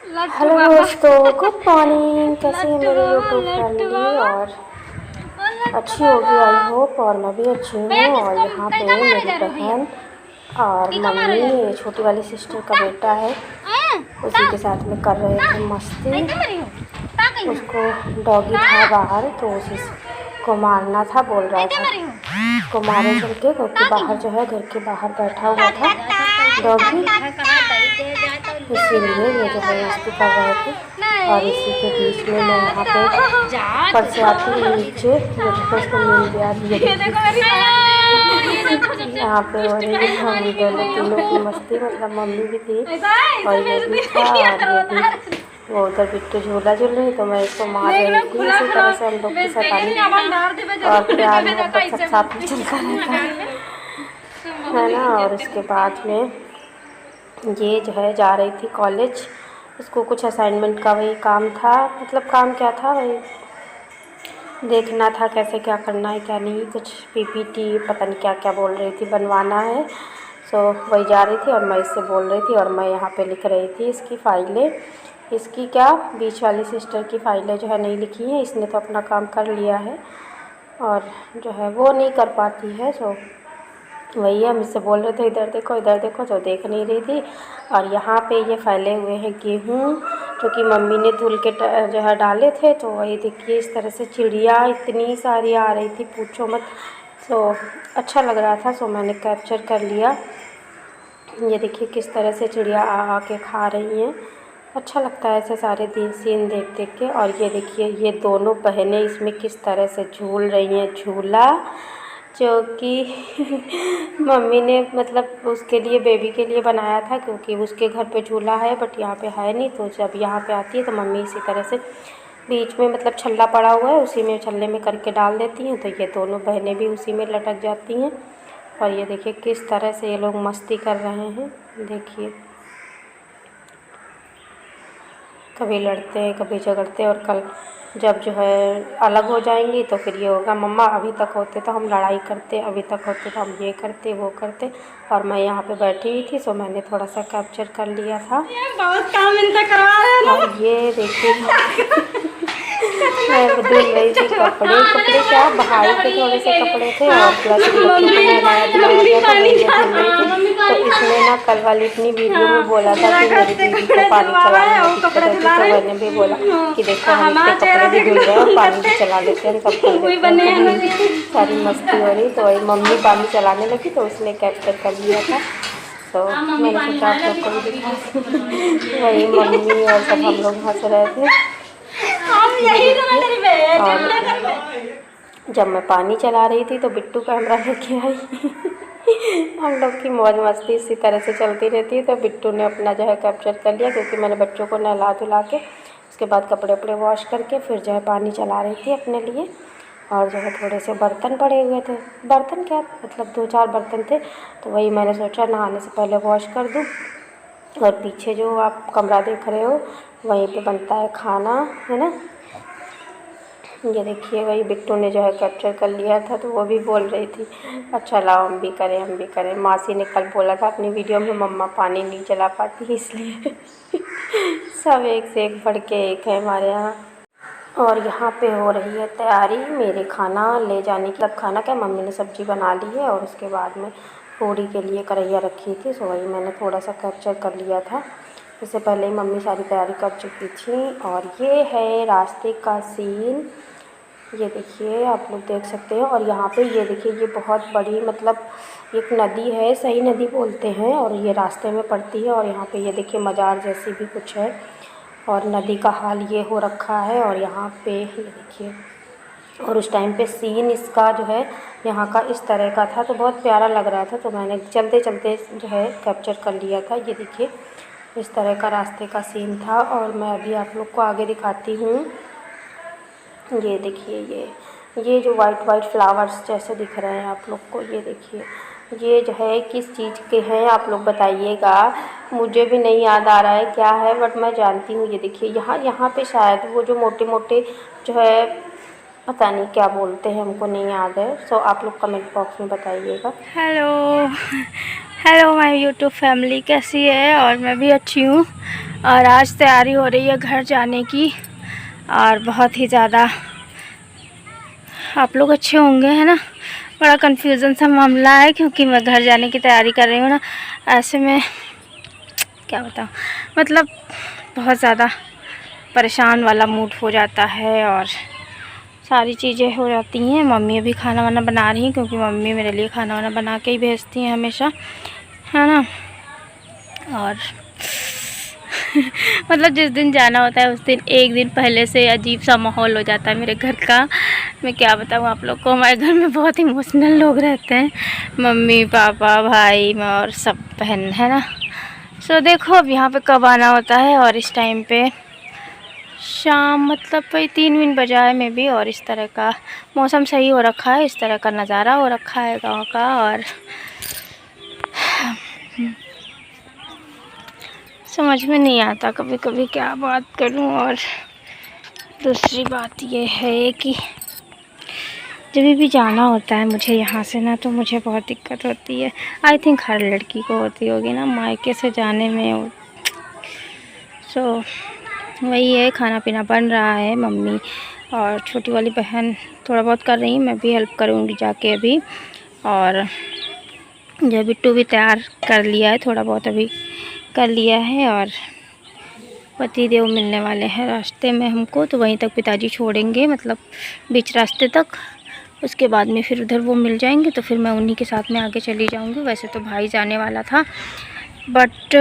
Hello दोस्तों, good morning. कैसी है मेरी यूट्यूब फैमिली? और अच्छी होगी आई होप। और मैं भी अच्छी हूँ। और यहाँ पे मेरी बहन और मम्मी, छोटी वाली सिस्टर का बेटा है, उसी के साथ में कर रहे थे मस्ती। उसको डॉगी था बाहर, तो उसी को मारना था, बोल रहा था उसको मारे चल के, क्योंकि बाहर जो है घर के बाहर बैठा हुआ था डॉगी, इसीलिए ये जो है मस्ती कर रहे थे। और इसी के बीच में मैं यहाँ पे ऊपर से आती हूँ नीचे, ये देखो उसको नींद भी आ रही है। यहाँ पे हो रही है हम दोनों तीनों की मस्ती, मतलब मम्मी भी थी और ये भी था, और ये भी वो उधर बिट्टू झूला झूल रही, तो मैं इसको मार रही थी। इसी तरह से हम लोग की शैतानी और प्यार मोहब्बत सब साथ में चलता रहता है ना। और उसके बाद में ये जो है जा रही थी कॉलेज, उसको कुछ असाइनमेंट का वही काम था, मतलब काम क्या था, वही देखना था कैसे क्या करना है क्या नहीं, कुछ पीपीटी पता नहीं क्या क्या बोल रही थी बनवाना है। सो वही जा रही थी और मैं इससे बोल रही थी, और मैं यहाँ पे लिख रही थी इसकी फ़ाइलें। इसकी क्या, बीच वाली सिस्टर की फ़ाइलें जो है नहीं लिखी हैं, इसने तो अपना काम कर लिया है और जो है वो नहीं कर पाती है। सो वही हम इससे बोल रहे थे इधर देखो इधर देखो, तो देख नहीं रही थी। और यहाँ पे ये फैले हुए हैं गेहूँ, जो कि मम्मी ने धुल के जो है डाले थे। तो वही देखिए इस तरह से चिड़िया इतनी सारी आ रही थी, पूछो मत। सो अच्छा लग रहा था, सो मैंने कैप्चर कर लिया। ये देखिए किस तरह से चिड़िया आ के खा रही हैं, अच्छा लगता है ऐसे सारे दिन सीन देख देख के। और ये देखिए ये दोनों बहनें इसमें किस तरह से झूल रही हैं झूला, जो कि मम्मी ने मतलब उसके लिए, बेबी के लिए बनाया था, क्योंकि उसके घर पे झूला है बट यहाँ पे है नहीं। तो जब यहाँ पे आती है तो मम्मी इसी तरह से बीच में, मतलब छल्ला पड़ा हुआ है उसी में, छल्ले में करके डाल देती हैं, तो ये दोनों बहनें भी उसी में लटक जाती हैं। और ये देखिए किस तरह से ये लोग मस्ती कर रहे हैं, देखिए कभी लड़ते हैं कभी झगड़ते हैं। और कल जब जो है अलग हो जाएंगी तो फिर ये होगा, मम्मा अभी तक होते तो हम लड़ाई करते, अभी तक होते तो हम ये करते वो करते। और मैं यहाँ पे बैठी हुई थी, सो मैंने थोड़ा सा कैप्चर कर लिया था। बहुत काम इनसे करवा रहे हैं। और ये देखिए मैं धुल रही थी कपड़े क्या, भाई के थोड़े से कपड़े थे और प्लस बच्चों को नहलाया धुलाया गया था, वही मैं धुल रही थी। तो इसने ना कल वाली अपनी वीडियो में बोला था कि मेरी दीदी को पानी चलाने में दिक्कत होती, तो मैंने भी बोला कि देखो हम इसके कपड़े भी धुल रहे हैं और पानी भी चला लेते हैं, सब कर देते हैं। सारी मस्ती हो रही, तो वही मम्मी पानी चलाने लगी तो उसने कैप्चर कर लिया था। तो मैंने सोचा आप लोग को भी दिखा। वही मम्मी और सब हम लोग हंस रहे थे। और जब मैं पानी चला रही थी तो बिट्टू कैमरा लेके आई। हम लोग की मौज मस्ती इसी तरह से चलती रहती है। तो बिट्टू ने अपना जो है कैप्चर कर लिया, क्योंकि मैंने बच्चों को नहला धुला के उसके बाद कपड़े वपड़े वॉश करके फिर जो है पानी चला रही थी अपने लिए। और जो है थोड़े से बर्तन पड़े हुए थे, बर्तन क्या मतलब 2-4 बर्तन थे, तो वही मैंने सोचा नहाने से पहले वॉश कर दूँ। और पीछे जो आप कमरा देख रहे हो वहीं पे बनता है खाना, है ना। ये देखिए वही बिट्टू ने जो है कैप्चर कर लिया था, तो वो भी बोल रही थी अच्छा लाओ हम भी करें हम भी करें। मासी ने कल बोला था अपनी वीडियो में मम्मा पानी नहीं चला पाती, इसलिए सब एक से एक बढ़ के एक है हमारे यहाँ। और यहाँ पे हो रही है तैयारी मेरे खाना ले जाने की। अब खाना क्या, मम्मी ने सब्ज़ी बना ली है और उसके बाद में पूड़ी के लिए कढ़ैया रखी थी, सो वही मैंने थोड़ा सा कैप्चर कर लिया था। इससे पहले ही मम्मी सारी तैयारी कर चुकी थी। और ये है रास्ते का सीन, ये देखिए आप लोग देख सकते हैं। और यहाँ पे ये देखिए ये बहुत बड़ी मतलब एक नदी है, सही नदी बोलते हैं, और ये रास्ते में पड़ती है। और यहाँ पे ये देखिए मज़ार जैसी भी कुछ है, और नदी का हाल ये हो रखा है। और यहाँ पे ये देखिए, और उस टाइम पे सीन इसका जो है यहाँ का इस तरह का था, तो बहुत प्यारा लग रहा था, तो मैंने चलते चलते जो है कैप्चर कर लिया था। ये देखिए इस तरह का रास्ते का सीन था। और मैं अभी आप लोग को आगे दिखाती हूँ। ये देखिए ये जो वाइट वाइट फ्लावर्स जैसे दिख रहे हैं आप लोग को, ये देखिए ये जो है किस चीज़ के हैं आप लोग बताइएगा, मुझे भी नहीं याद आ रहा है क्या है, बट मैं जानती हूँ। ये देखिए यहाँ पे शायद वो जो मोटे मोटे जो है पता नहीं क्या बोलते हैं, हमको नहीं याद है। सो आप लोग कमेंट बॉक्स में बताइएगा। Hello hello my YouTube family, कैसी है? और मैं भी अच्छी हूँ। और आज तैयारी हो रही है घर जाने की, और बहुत ही ज़्यादा आप लोग अच्छे होंगे, है ना। बड़ा कन्फ्यूज़न सा मामला है क्योंकि मैं घर जाने की तैयारी कर रही हूँ ना। ऐसे में क्या बताऊँ, मतलब बहुत ज़्यादा परेशान वाला मूड हो जाता है और सारी चीज़ें हो जाती हैं। मम्मी अभी खाना वाना बना रही हैं क्योंकि मम्मी मेरे लिए खाना वाना बना के ही भेजती हैं हमेशा, है ना। और मतलब जिस दिन जाना होता है उस दिन एक दिन पहले से अजीब सा माहौल हो जाता है मेरे घर का। मैं क्या बताऊँ आप लोग को, हमारे घर में बहुत इमोशनल लोग रहते हैं, मम्मी पापा भाई मैं और सब बहन, है ना। सो देखो अब यहाँ पे कब आना होता है। और इस टाइम पे शाम मतलब कोई 3 बजा है में भी, और इस तरह का मौसम सही हो रखा है, इस तरह का नज़ारा हो रखा है गाँव का। और समझ में नहीं आता कभी कभी क्या बात करूं। और दूसरी बात ये है कि जब भी जाना होता है मुझे यहाँ से ना, तो मुझे बहुत दिक्कत होती है। आई थिंक हर लड़की को होती होगी ना, मायके से जाने में। सो वही है, खाना पीना बन रहा है, मम्मी और छोटी वाली बहन थोड़ा बहुत कर रही है, मैं भी हेल्प करूँगी जाके अभी। और जो बिट्टू भी तैयार कर लिया है, थोड़ा बहुत अभी कर लिया है। और पति देव मिलने वाले हैं रास्ते में हमको, तो वहीं तक पिताजी छोड़ेंगे, मतलब बीच रास्ते तक। उसके बाद में फिर उधर वो मिल जाएंगे, तो फिर मैं उन्हीं के साथ में आगे चली जाऊंगी। वैसे तो भाई जाने वाला था, बट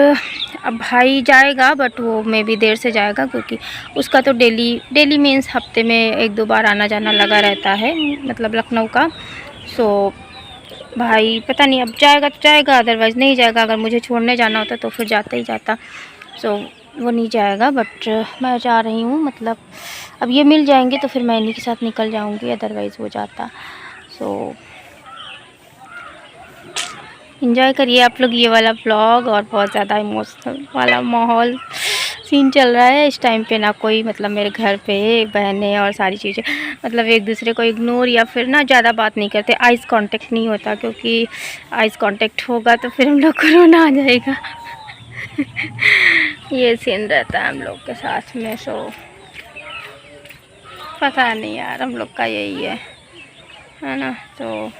अब भाई जाएगा, बट वो मे भी देर से जाएगा क्योंकि उसका तो डेली मीन्स हफ्ते में 1-2 बार आना जाना लगा रहता है, मतलब लखनऊ का। सो भाई पता नहीं, अब जाएगा तो जाएगा, अदरवाइज़ नहीं जाएगा। अगर मुझे छोड़ने जाना होता तो फिर जाता ही जाता। सो वो नहीं जाएगा, बट मैं जा रही हूँ। मतलब अब ये मिल जाएंगे तो फिर मैं इन्हीं के साथ निकल जाऊँगी, अदरवाइज़ वो जाता। सो एंजॉय करिए आप लोग ये वाला व्लॉग। और बहुत ज़्यादा इमोशनल वाला माहौल सीन चल रहा है इस टाइम पे ना। कोई मतलब मेरे घर पे बहनें और सारी चीज़ें मतलब एक दूसरे को इग्नोर या फिर ना ज़्यादा बात नहीं करते, आइज़ कांटेक्ट नहीं होता, क्योंकि आइज़ कांटेक्ट होगा तो फिर हम लोग को रोना आ जाएगा। ये सीन रहता है हम लोग के साथ में। सो पता नहीं यार, हम लोग का यही है ना। तो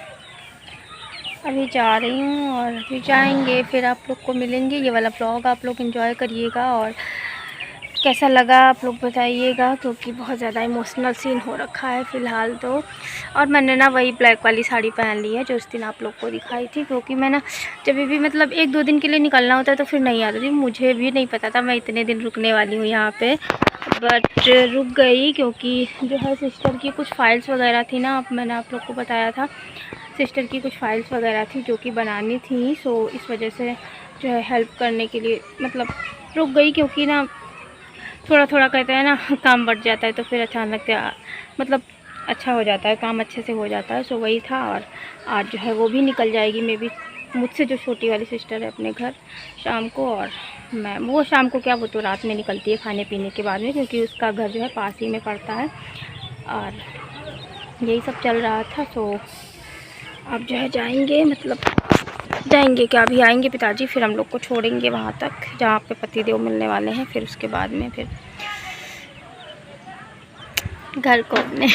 अभी जा रही हूँ और अभी जाएंगे, फिर आप लोग को मिलेंगे। ये वाला ब्लॉग आप लोग एंजॉय करिएगा और कैसा लगा आप लोग बताइएगा, क्योंकि बहुत ज़्यादा इमोशनल सीन हो रखा है फ़िलहाल तो। और मैंने ना वही ब्लैक वाली साड़ी पहन ली है जो उस दिन आप लोग को दिखाई थी, क्योंकि मैं ना जब भी मतलब 1-2 दिन के लिए निकलना होता है तो फिर नहीं आती थी। मुझे भी नहीं पता था मैं इतने दिन रुकने वाली हूँ यहाँ पे, बट रुक गई क्योंकि जो है सिस्टर की कुछ फ़ाइल्स वगैरह थी ना, मैंने आप लोग को बताया था सिस्टर की कुछ फ़ाइल्स वगैरह थी जो कि बनानी थी। सो इस वजह से जो है हेल्प करने के लिए मतलब रुक गई, क्योंकि ना थोड़ा थोड़ा कहते हैं ना काम बढ़ जाता है तो फिर अचानक मतलब अच्छा हो जाता है, काम अच्छे से हो जाता है। सो वही था। और आज जो है वो भी निकल जाएगी मे बी मुझसे, जो छोटी वाली सिस्टर है, अपने घर शाम को। और मैं वो शाम को क्या, वो तो रात में निकलती है खाने पीने के बाद में, क्योंकि उसका घर जो है पास ही में पड़ता है। और यही सब चल रहा था। सो अब जो है जाएंगे, मतलब जाएंगे क्या, अभी आएंगे पिताजी, फिर हम लोग को छोड़ेंगे वहाँ तक जहाँ पे पति देव मिलने वाले हैं। फिर उसके बाद में फिर घर को अपने।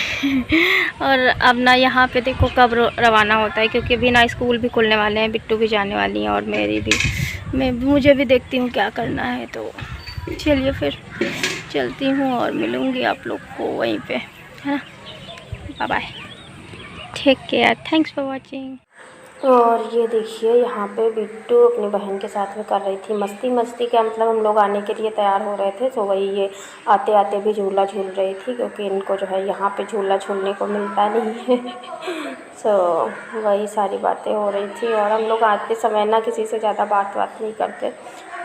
और अब ना यहाँ पे देखो कब रवाना होता है, क्योंकि अभी ना स्कूल भी खुलने वाले हैं, बिट्टू भी जाने वाली हैं और मेरी भी, मुझे भी देखती हूँ क्या करना है। तो चलिए फिर चलती हूँ और मिलूँगी आप लोग को वहीं पे, है ना। Bye bye, take care, thanks for watching. और ये देखिए यहाँ पे बिट्टू अपनी बहन के साथ में कर रही थी मस्ती। मस्ती क्या मतलब, हम लोग आने के लिए तैयार हो रहे थे, तो वही ये आते आते भी झूला झूल रही थी, क्योंकि इनको जो है यहाँ पे झूला झूलने को मिलता नहीं है। सो वही सारी बातें हो रही थी। और हम लोग आते समय ना किसी से ज़्यादा बात नहीं करते,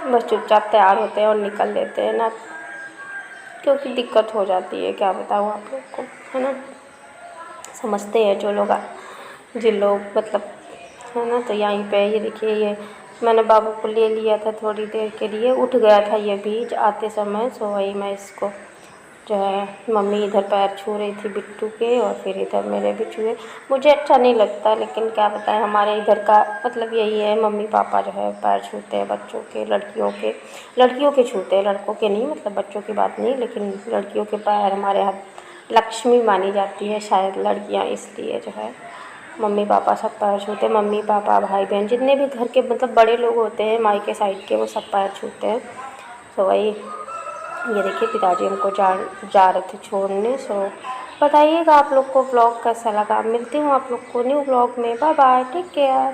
बस चुपचाप तैयार होते हैं और निकल लेते हैं ना, क्योंकि दिक्कत हो जाती है, क्या बताऊँ आप लोग को, है ना। समझते हैं जो लोग, जिन लोग मतलब, है ना। तो यहीं पे ये देखिए, ये मैंने बाबू को ले लिया था थोड़ी देर के लिए, उठ गया था ये भी आते समय। सो वही मैं इसको जो है मम्मी इधर पैर छू रही थी बिट्टू के और फिर इधर मेरे भी छुए। मुझे अच्छा नहीं लगता, लेकिन क्या बताएं, हमारे इधर का मतलब यही है, मम्मी पापा जो है पैर छूते हैं बच्चों के, लड़कियों के छूते हैं, लड़कों के नहीं, मतलब बच्चों की बात नहीं, लेकिन लड़कियों के पैर हमारे यहाँ लक्ष्मी मानी जाती है शायद लड़कियाँ, इसलिए जो है मम्मी पापा सब पैर छूते हैं। मम्मी पापा भाई बहन जितने भी घर के मतलब बड़े लोग होते हैं मायके साइड के, वो सब पैर छूते हैं। तो वही ये देखिए पिताजी हमको जा रहे थे छोड़ने। सो बताइएगा आप लोग को ब्लॉग कैसा लगा। मिलती हूँ आप लोग को न्यू ब्लॉग में। Bye bye, take care.